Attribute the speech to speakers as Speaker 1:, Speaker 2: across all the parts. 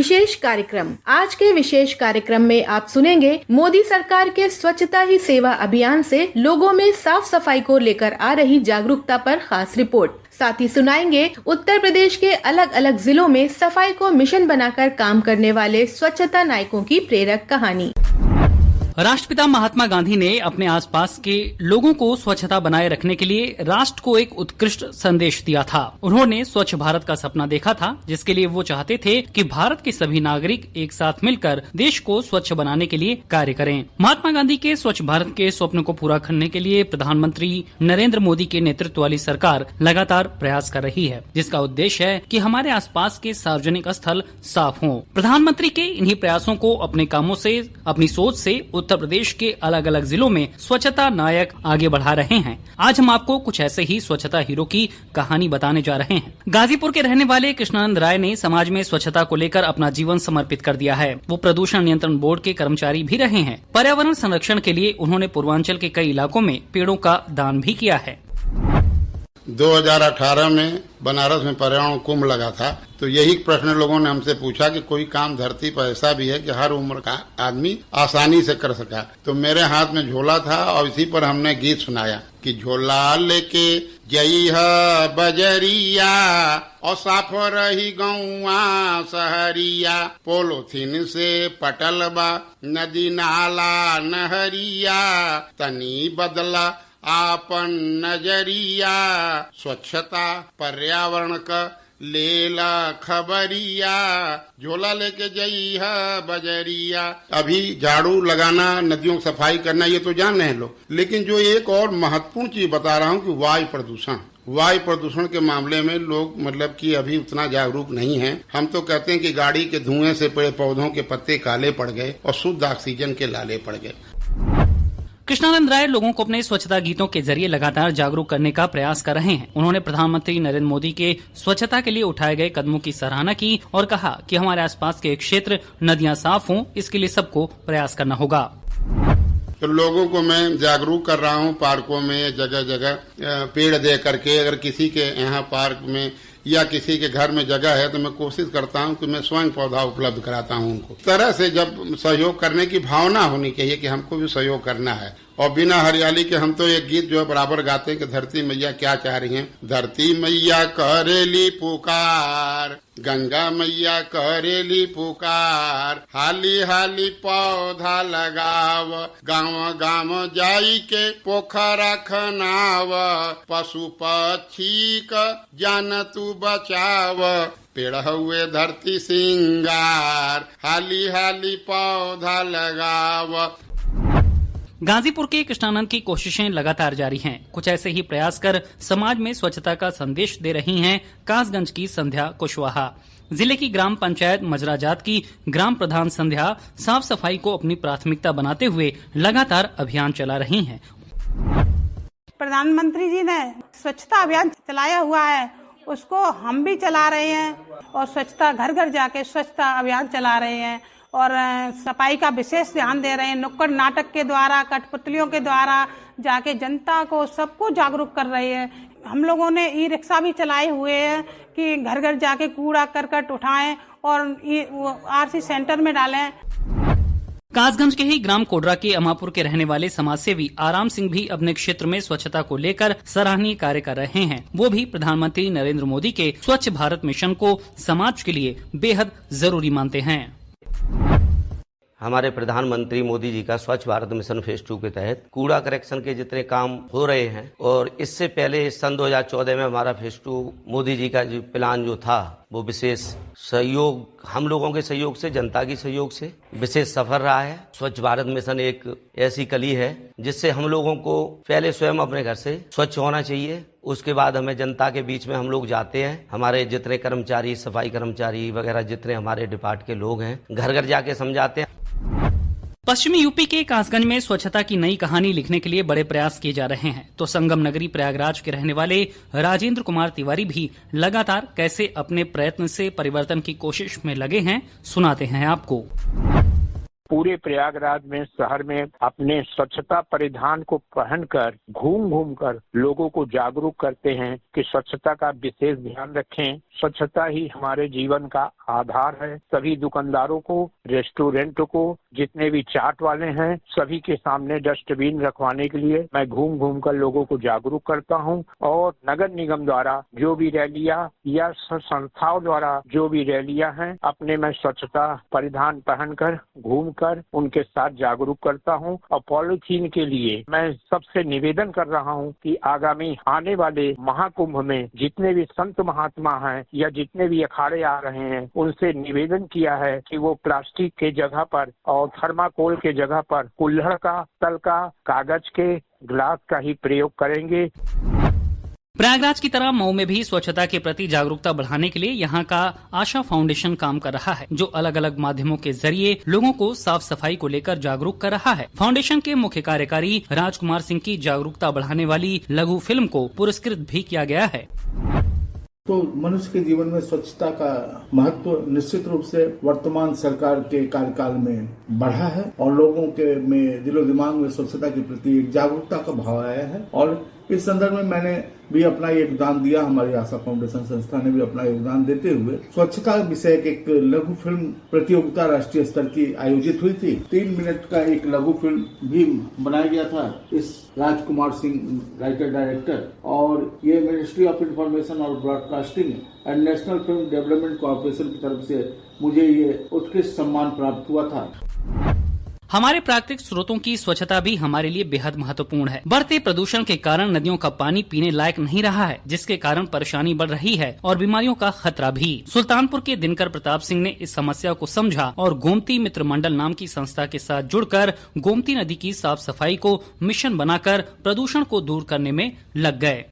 Speaker 1: विशेष कार्यक्रम। आज के विशेष कार्यक्रम में आप सुनेंगे मोदी सरकार के स्वच्छता ही सेवा अभियान से लोगों में साफ सफाई को लेकर आ रही जागरूकता पर खास रिपोर्ट। साथ ही सुनाएंगे उत्तर प्रदेश के अलग अलग जिलों में सफाई को मिशन बनाकर काम करने वाले स्वच्छता नायकों की प्रेरक कहानी।
Speaker 2: राष्ट्रपिता महात्मा गांधी ने अपने आसपास के लोगों को स्वच्छता बनाए रखने के लिए राष्ट्र को एक उत्कृष्ट संदेश दिया था। उन्होंने स्वच्छ भारत का सपना देखा था, जिसके लिए वो चाहते थे कि भारत के सभी नागरिक एक साथ मिलकर देश को स्वच्छ बनाने के लिए कार्य करें। महात्मा गांधी के स्वच्छ भारत के स्वप्न को पूरा करने के लिए प्रधानमंत्री नरेंद्र मोदी के नेतृत्व वाली सरकार लगातार प्रयास कर रही है, जिसका उद्देश्य है कि हमारे आसपास के सार्वजनिक स्थल साफ हों। प्रधानमंत्री के इन्हीं प्रयासों को अपने कामों से, अपनी सोच से उत्तर प्रदेश के अलग अलग जिलों में स्वच्छता नायक आगे बढ़ा रहे हैं। आज हम आपको कुछ ऐसे ही स्वच्छता हीरो की कहानी बताने जा रहे हैं। गाजीपुर के रहने वाले कृष्णानंद राय ने समाज में स्वच्छता को लेकर अपना जीवन समर्पित कर दिया है। वो प्रदूषण नियंत्रण बोर्ड के कर्मचारी भी रहे हैं। पर्यावरण संरक्षण के लिए उन्होंने पूर्वांचल के कई इलाकों में पेड़ों का दान भी किया है।
Speaker 3: 2018 में बनारस में पर्यावरण कुंभ लगा था, तो यही प्रश्न लोगों ने हमसे पूछा कि कोई काम धरती पर ऐसा भी है कि हर उम्र का आदमी आसानी से कर सका। तो मेरे हाथ में झोला था और इसी पर हमने गीत सुनाया कि झोला लेके जई है बजरिया और साफ रही गौआ सहरिया, पोलोथीन से पटल बा नदी नाला नहरिया, तनी बदला आपन नजरिया, स्वच्छता पर्यावरण का लेला खबरिया, झोला लेके जई है बजरिया। अभी झाड़ू लगाना, नदियों की सफाई करना, ये तो जान रहे हैं लोग, लेकिन जो एक और महत्वपूर्ण चीज बता रहा हूँ कि वायु प्रदूषण के मामले में लोग मतलब कि अभी उतना जागरूक नहीं हैं। हम तो कहते हैं कि गाड़ी के धुएं से पेड़ पौधों के पत्ते काले पड़ गए और शुद्ध ऑक्सीजन के लाले पड़ गए।
Speaker 2: कृष्णानंद राय लोगों को अपने स्वच्छता गीतों के जरिए लगातार जागरूक करने का प्रयास कर रहे हैं। उन्होंने प्रधानमंत्री नरेंद्र मोदी के स्वच्छता के लिए उठाए गए कदमों की सराहना की और कहा कि हमारे आसपास के क्षेत्र नदियां साफ हों, इसके लिए सबको प्रयास करना होगा।
Speaker 3: तो लोगों को मैं जागरूक कर रहा हूँ, पार्कों में जगह जगह पेड़ दे करके। अगर किसी के यहाँ पार्क में या किसी के घर में जगह है तो मैं कोशिश करता हूँ कि मैं स्वयं पौधा उपलब्ध कराता हूँ उनको। इस तरह से जब सहयोग करने की भावना होनी चाहिए कि हमको भी सहयोग करना है, और बिना हरियाली के हम तो एक गीत जो है बराबर गाते हैं कि धरती मैया क्या चाह रही हैं। धरती मैया करेली पुकार, गंगा मैया करेली पुकार, हाली हाली पौधा लगाव, गाँव गाँव जाई के पोखरा खनाव, पशु पक्षी का जान तू बचाव, पेड़ हुए धरती सिंगार, हाली हाली पौधा लगाव।
Speaker 2: गाजीपुर के कृष्णानंद की कोशिशें लगातार जारी हैं। कुछ ऐसे ही प्रयास कर समाज में स्वच्छता का संदेश दे रही हैं कासगंज की संध्या कुशवाहा। जिले की ग्राम पंचायत मजराजात की ग्राम प्रधान संध्या साफ सफाई को अपनी प्राथमिकता बनाते हुए लगातार अभियान चला रही हैं।
Speaker 4: प्रधानमंत्री जी ने स्वच्छता अभियान चलाया हुआ है, उसको हम भी चला रहे हैं और स्वच्छता घर घर जाके स्वच्छता अभियान चला रहे हैं और सफाई का विशेष ध्यान दे रहे हैं। नुक्कड़ नाटक के द्वारा, कठपुतलियों के द्वारा जाके जनता को सबको जागरूक कर रहे हैं। हम लोगों ने ई रिक्शा भी चलाए हुए हैं कि घर घर जाके कूड़ा करकट उठाएं और आरसी सेंटर में डालें।
Speaker 2: कासगंज के ही ग्राम कोडरा के अमापुर के रहने वाले समाजसेवी आराम सिंह भी अपने क्षेत्र में स्वच्छता को लेकर सराहनीय कार्य कर रहे हैं। वो भी प्रधानमंत्री नरेंद्र मोदी के स्वच्छ भारत मिशन को समाज के लिए बेहद जरूरी मानते हैं।
Speaker 5: हमारे प्रधानमंत्री मोदी जी का स्वच्छ भारत मिशन फेज 2 के तहत कूड़ा कलेक्शन के जितने काम हो रहे हैं, और इससे पहले सन 2014 में हमारा फेज 2 मोदी जी का जो प्लान जो था वो विशेष सहयोग, हम लोगों के सहयोग से, जनता की सहयोग से विशेष सफल रहा है। स्वच्छ भारत मिशन एक ऐसी कली है जिससे हम लोगों को पहले स्वयं अपने घर से स्वच्छ होना चाहिए, उसके बाद हमें जनता के बीच में हम लोग जाते हैं। हमारे जितने कर्मचारी, सफाई कर्मचारी वगैरह जितने हमारे डिपार्ट के लोग हैं, घर घर जाके समझाते हैं।
Speaker 2: पश्चिमी यूपी के कासगंज में स्वच्छता की नई कहानी लिखने के लिए बड़े प्रयास किए जा रहे हैं। तो संगम नगरी प्रयागराज के रहने वाले राजेंद्र कुमार तिवारी भी लगातार कैसे अपने प्रयत्न से परिवर्तन की कोशिश में लगे हैं, सुनाते हैं आपको।
Speaker 6: पूरे प्रयागराज में, शहर में अपने स्वच्छता परिधान को पहनकर घूम घूम कर लोगों को जागरूक करते हैं कि स्वच्छता का विशेष ध्यान रखें। स्वच्छता ही हमारे जीवन का आधार है। सभी दुकानदारों को, रेस्टोरेंट को, जितने भी चाट वाले हैं, सभी के सामने डस्टबिन रखवाने के लिए मैं घूम घूम कर लोगों को जागरूक करता हूं। और नगर निगम द्वारा जो भी रैलियां या संस्थाओं द्वारा जो भी रैलियां हैं, अपने मैं स्वच्छता परिधान पहनकर घूमकर उनके साथ जागरूक करता हूं। और पॉलीथीन के लिए मैं सबसे निवेदन कर रहा हूं कि आगामी आने वाले महाकुंभ में जितने भी संत महात्मा हैं या जितने भी अखाड़े आ रहे हैं, उनसे निवेदन किया है कि वो प्लास्टिक के जगह पर और थर्माकोल के जगह पर कुल्हड़ का, तल का, कागज के ग्लास का ही प्रयोग करेंगे।
Speaker 2: प्रयागराज की तरह मऊ में भी स्वच्छता के प्रति जागरूकता बढ़ाने के लिए यहाँ का आशा फाउंडेशन काम कर रहा है, जो अलग अलग माध्यमों के जरिए लोगों को साफ सफाई को लेकर जागरूक कर रहा है। फाउंडेशन के मुख्य कार्यकारी राजकुमार सिंह की जागरूकता बढ़ाने वाली लघु फिल्म को पुरस्कृत भी किया गया है।
Speaker 7: तो मनुष्य के जीवन में स्वच्छता का महत्व निश्चित रूप से वर्तमान सरकार के कार्यकाल में बढ़ा है और लोगों के में दिलो दिमाग में स्वच्छता के प्रति एक जागरूकता का भाव आया है। और इस संदर्भ में मैंने भी अपना योगदान दिया, हमारी आशा फाउंडेशन संस्था ने भी अपना योगदान देते हुए स्वच्छता विषय एक लघु फिल्म प्रतियोगिता राष्ट्रीय स्तर की आयोजित हुई थी। 3 मिनट का एक लघु फिल्म भी बनाया गया था इस राजकुमार सिंह राइटर डायरेक्टर, और ये मिनिस्ट्री ऑफ इंफॉर्मेशन और broadcasting and national film development corporation की तरफ से मुझे ये उत्कृष्ट सम्मान प्राप्त हुआ था।
Speaker 2: हमारे प्राकृतिक स्रोतों की स्वच्छता भी हमारे लिए बेहद महत्वपूर्ण है। बढ़ते प्रदूषण के कारण नदियों का पानी पीने लायक नहीं रहा है, जिसके कारण परेशानी बढ़ रही है और बीमारियों का खतरा भी। सुल्तानपुर के दिनकर प्रताप सिंह ने इस समस्या को समझा और गोमती मित्र मंडल नाम की संस्था के साथ जुड़कर गोमती नदी की साफ सफाई को मिशन बनाकर प्रदूषण को दूर करने में लग गए।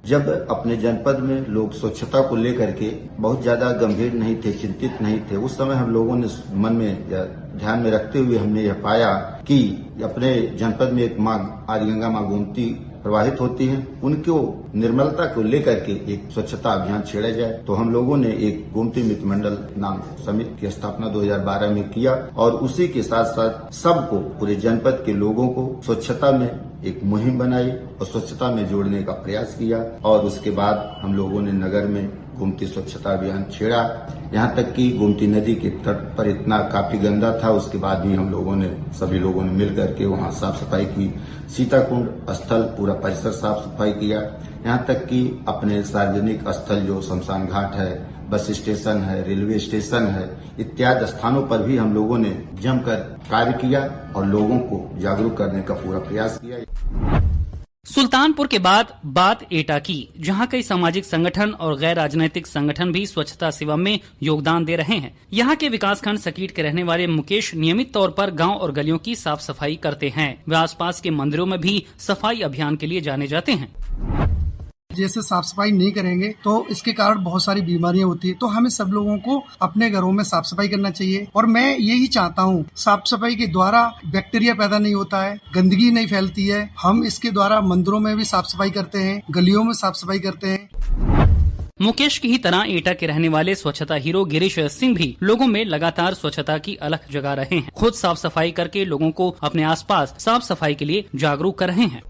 Speaker 8: जब अपने जनपद में लोग स्वच्छता को लेकर के बहुत ज्यादा गंभीर नहीं थे, चिंतित नहीं थे, उस समय हम लोगों ने मन में ध्यान में रखते हुए हमने यह पाया कि अपने जनपद में एक माँ आदिगंगा माँ गोमती प्रवाहित होती हैं, उनको निर्मलता को लेकर के एक स्वच्छता अभियान छेड़ा जाए। तो हम लोगों ने एक गोमती मित्र मंडल नाम समिति की स्थापना 2012 में किया और उसी के साथ साथ सबको, पूरे जनपद के लोगों को स्वच्छता में एक मुहिम बनाई और स्वच्छता में जोड़ने का प्रयास किया। और उसके बाद हम लोगों ने नगर में गोमती स्वच्छता अभियान छेड़ा। यहाँ तक कि गोमती नदी के तट पर इतना काफी गंदा था, उसके बाद भी हम लोगों ने, सभी लोगों ने मिल करके वहाँ साफ सफाई की। सीताकुंड स्थल पूरा परिसर साफ सफाई किया। यहाँ तक कि अपने सार्वजनिक स्थल जो शमशान घाट है, बस स्टेशन है, रेलवे स्टेशन है, इत्यादि स्थानों पर भी हम लोगों ने जमकर कार्य किया और लोगों को जागरूक करने का पूरा प्रयास किया।
Speaker 2: सुल्तानपुर के बाद बात एटा की, जहां कई सामाजिक संगठन और गैर राजनीतिक संगठन भी स्वच्छता सेवा में योगदान दे रहे हैं। यहां के विकासखंड सकीट के रहने वाले मुकेश नियमित तौर पर गांव और गलियों की साफ सफाई करते हैं। वे आसपास के मंदिरों में भी सफाई अभियान के लिए जाने जाते हैं।
Speaker 9: जैसे साफ सफाई नहीं करेंगे तो इसके कारण बहुत सारी बीमारियां होती है, तो हमें सब लोगों को अपने घरों में साफ सफाई करना चाहिए। और मैं यही चाहता हूँ, साफ सफाई के द्वारा बैक्टीरिया पैदा नहीं होता है, गंदगी नहीं फैलती है। हम इसके द्वारा मंदिरों में भी साफ सफाई करते हैं, गलियों में साफ सफाई करते हैं।
Speaker 2: मुकेश की ही तरह एटा के रहने वाले स्वच्छता हीरो गिरीश सिंह भी लोगों में लगातार स्वच्छता की अलख जगा रहे हैं। खुद साफ सफाई करके लोगों को अपने आसपास साफ सफाई के लिए जागरूक कर रहे हैं।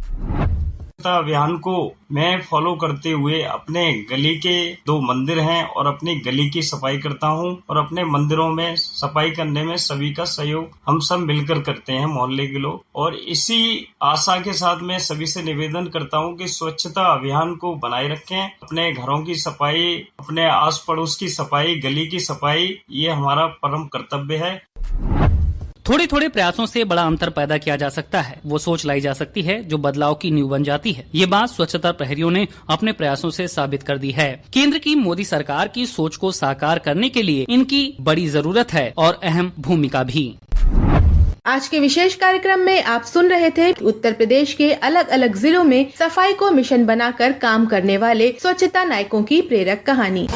Speaker 10: अभियान को मैं फॉलो करते हुए अपने गली के 2 मंदिर हैं और अपनी गली की सफाई करता हूं, और अपने मंदिरों में सफाई करने में सभी का सहयोग हम सब मिलकर करते हैं, मोहल्ले के लोग। और इसी आशा के साथ मैं सभी से निवेदन करता हूं कि स्वच्छता अभियान को बनाए रखें। अपने घरों की सफाई, अपने आस पड़ोस की सफाई, गली की सफाई, ये हमारा परम कर्तव्य है।
Speaker 2: थोड़े थोड़े प्रयासों से बड़ा अंतर पैदा किया जा सकता है, वो सोच लाई जा सकती है जो बदलाव की नींव बन जाती है। ये बात स्वच्छता प्रहरियों ने अपने प्रयासों से साबित कर दी है। केंद्र की मोदी सरकार की सोच को साकार करने के लिए इनकी बड़ी जरूरत है और अहम भूमिका भी।
Speaker 1: आज के विशेष कार्यक्रम में आप सुन रहे थे उत्तर प्रदेश के अलग अलग जिलों में सफाई को मिशन बनाकर काम करने वाले स्वच्छता नायकों की प्रेरक कहानी।